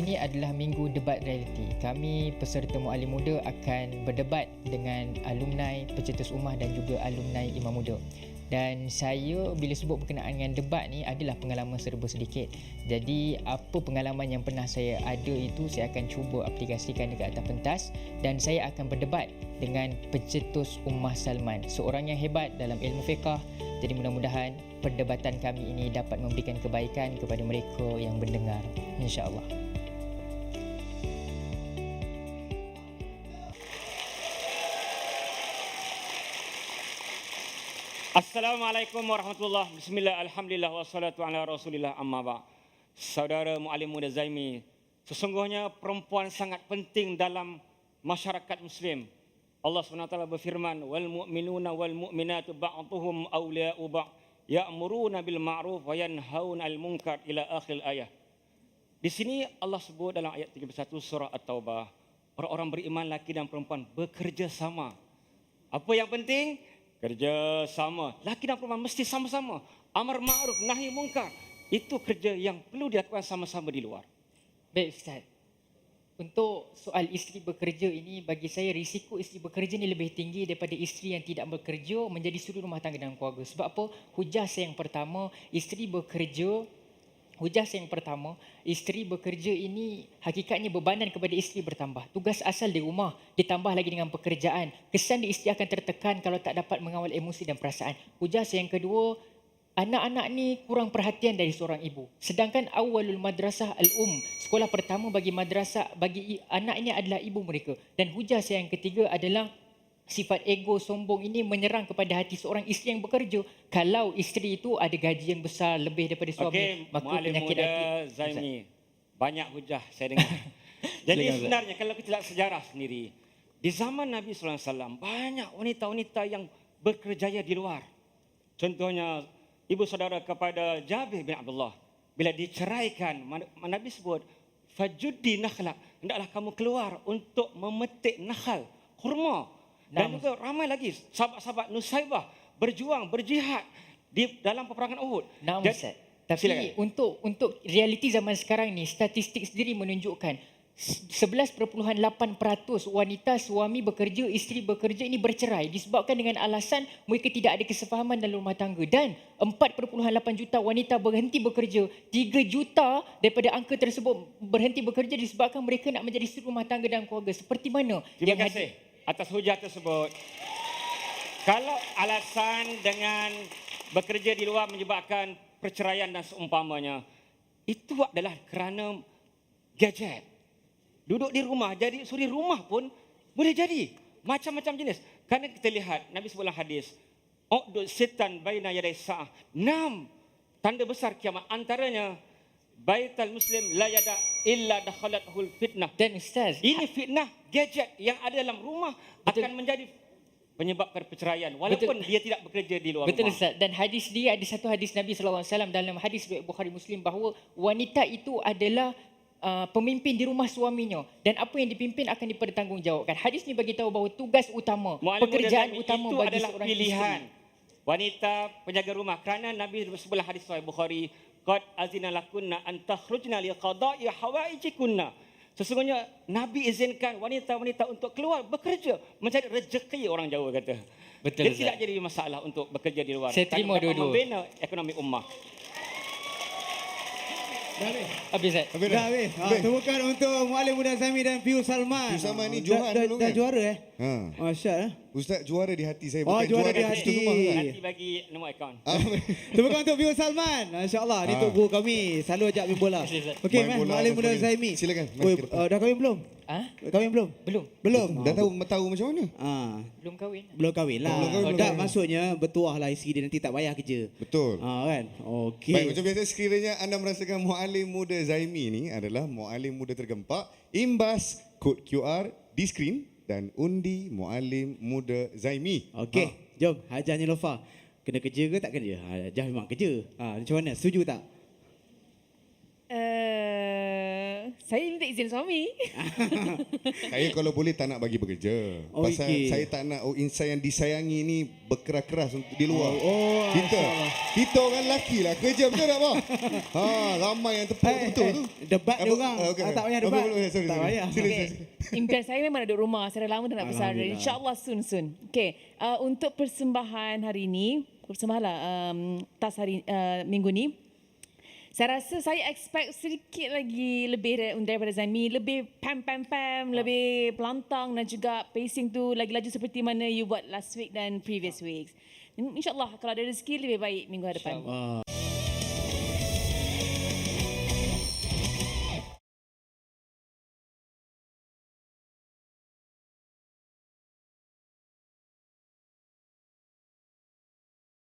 ini adalah minggu debat realiti. Kami peserta Muallim Muda akan berdebat dengan alumni Pencetus Ummah dan juga alumni Imam Muda. Dan saya bila sebut berkenaan dengan debat ni adalah pengalaman serba sedikit. Jadi apa pengalaman yang pernah saya ada itu saya akan cuba aplikasikan dekat atas pentas, dan saya akan berdebat dengan Pencetus Ummah Salman, seorang yang hebat dalam ilmu fiqah. Jadi mudah-mudahan perdebatan kami ini dapat memberikan kebaikan kepada mereka yang mendengar, insya-Allah. Assalamualaikum warahmatullahi wabarakatuh. Bismillah, alhamdulillah, wassalatu ala rasulillah, amma ba'. Saudara Muallim Muda Zaimi, sesungguhnya perempuan sangat penting dalam masyarakat Muslim. Allah SWT berfirman, wal mu'minuna wal mu'minatu ba'duhum awliya'u ba', ya'muruna bil ma'ruf wa yanhauna 'anil munkar ila akhir ayat. Di sini Allah sebut dalam ayat 31 surah At-Taubah, orang-orang beriman laki dan perempuan bekerja sama. Apa yang penting? Kerja sama. Laki dan perempuan mesti sama-sama. Amar ma'ruf, nahi munkar. Itu kerja yang perlu dilakukan sama-sama di luar. Baik Ustaz. Untuk soal isteri bekerja ini, bagi saya risiko isteri bekerja ni lebih tinggi daripada isteri yang tidak bekerja menjadi suri rumah tangga dan keluarga. Sebab apa? Hujah saya yang pertama, isteri bekerja ini hakikatnya bebanan kepada isteri bertambah. Tugas asal di rumah ditambah lagi dengan pekerjaan. Kesan di isteri akan tertekan kalau tak dapat mengawal emosi dan perasaan. Hujah saya yang kedua, anak-anak ni kurang perhatian dari seorang ibu. Sedangkan awalul madrasah al-um, sekolah pertama bagi madrasah bagi anak ini adalah ibu mereka. Dan hujah saya yang ketiga adalah sifat ego sombong ini menyerang kepada hati seorang isteri yang bekerja. Kalau isteri itu ada gaji yang besar lebih daripada suami, maka Muallim penyakit Muda hati. Zaimi, banyak hujah saya dengar. Jadi sebenarnya kalau kita lihat sejarah sendiri, di zaman Nabi SAW banyak wanita-wanita yang berkerjaya di luar. Contohnya ibu saudara kepada Jabir bin Abdullah, bila diceraikan, Nabi sebut fajuddi nakhlak, hendaklah kamu keluar untuk memetik nakhal, kurma. Dan juga ramai lagi sahabat-sahabat Nusaibah berjuang, berjihad di dalam peperangan Uhud. Ustaz. Tapi untuk realiti zaman sekarang ni, statistik sendiri menunjukkan 11.8% wanita suami bekerja, isteri bekerja ini bercerai disebabkan dengan alasan mereka tidak ada kesefahaman dalam rumah tangga. Dan 4.8 juta wanita berhenti bekerja. 3 juta daripada angka tersebut berhenti bekerja disebabkan mereka nak menjadi suri rumah tangga dan keluarga. Seperti mana? Terima kasih atas hujah tersebut. Kalau alasan dengan bekerja di luar menyebabkan perceraian dan seumpamanya, itu adalah kerana gadget. Duduk di rumah, jadi suri rumah pun boleh jadi. Macam-macam jenis. Kerana kita lihat, Nabi sebutlah hadis, Uqdud sitan baina yaday sa'ah. 6 tanda besar kiamat. Antaranya, Baitul Muslim la yada illa dakhalathul fitnah. Dan Ustaz, ini fitnah gadget yang ada dalam rumah akan menjadi menyebabkan perceraian walaupun dia tidak bekerja di luar rumah. Betul Ustaz. Dan hadis dia ada satu hadis Nabi SAW dalam hadis riwayat Bukhari Muslim bahawa wanita itu adalah pemimpin di rumah suaminya dan apa yang dipimpin akan dipertanggungjawabkan. Hadis ni bagi tahu bahawa tugas utama, pekerjaan utama itu bagi adalah seorang pilihan isteri. Wanita penjaga rumah. Kerana Nabi sebelah hadis sahih Bukhari, qad azina lakunna an takhrujna li qada'i hawaijikunna. Sesungguhnya Nabi izinkan wanita-wanita untuk keluar bekerja mencari rezeki, orang Jawa kata. Betul. Dia tidak jadi masalah untuk bekerja di luar. Saya terima dua-dua. Membina ekonomi ummah. Habis Ustaz. Dah habis. Temukan untuk Muallim Muda Zaimi dan Pius Salman. Pius Salman ni Johan dulu kan? Dah juara Masya Ustaz juara di hati saya. Oh, Bukan juara di kat hati. situ rumah kan? Nanti bagi nombor akaun. Temukan untuk Pius Salman. Masya-Allah, ni tok guru kami. Selalu ajak main bola. Okey, Main bola Muallim Muda boleh. Zaimi. Silakan, mari Oi, ke depan. dah kahwin belum? Kahwin belum? Belum. Dah tahu macam mana? Belum kahwin. Belum kahwin lah. Belum kahwin, belum Tak, kahwin. maksudnya bertuah lah isteri dia nanti tak payah kerja. Betul. Kan? Okey. Baik, macam biasa sekiranya anda merasakan Muallim Muda Zaimi ni adalah Muallim Muda tergempak, imbas kod QR di skrin dan undi Muallim Muda Zaimi. Okey, jom Hajah Nilofa. Kena kerja ke tak kerja? Hajah memang kerja. Macam mana? Setuju tak? Saya minta izin suami. Saya kalau boleh tak nak bagi bekerja. Pasal Okey. saya tak nak insan yang disayangi ni berkeras-keras untuk di luar. Masya Allah. Kita orang lelaki lah kerja, betul tak, Pak? Ramai yang tepuk betul tu. Debat dia orang. okey. Tak payah debat. Sorry. Tak payah. Sila. Impian saya memang nak duduk rumah. Saya dah lama dah nak bersara. Alhamdulillah. InsyaAllah soon. Okay. Untuk persembahan hari ini, persembahan lah tas hari minggu ni, saya rasa saya expect sedikit lagi lebih daripada Zaimi, lebih pam, lebih pelantang dan juga pacing tu lagi laju seperti mana you buat last week dan previous weeks. InsyaAllah kalau ada rezeki lebih baik minggu hadapan.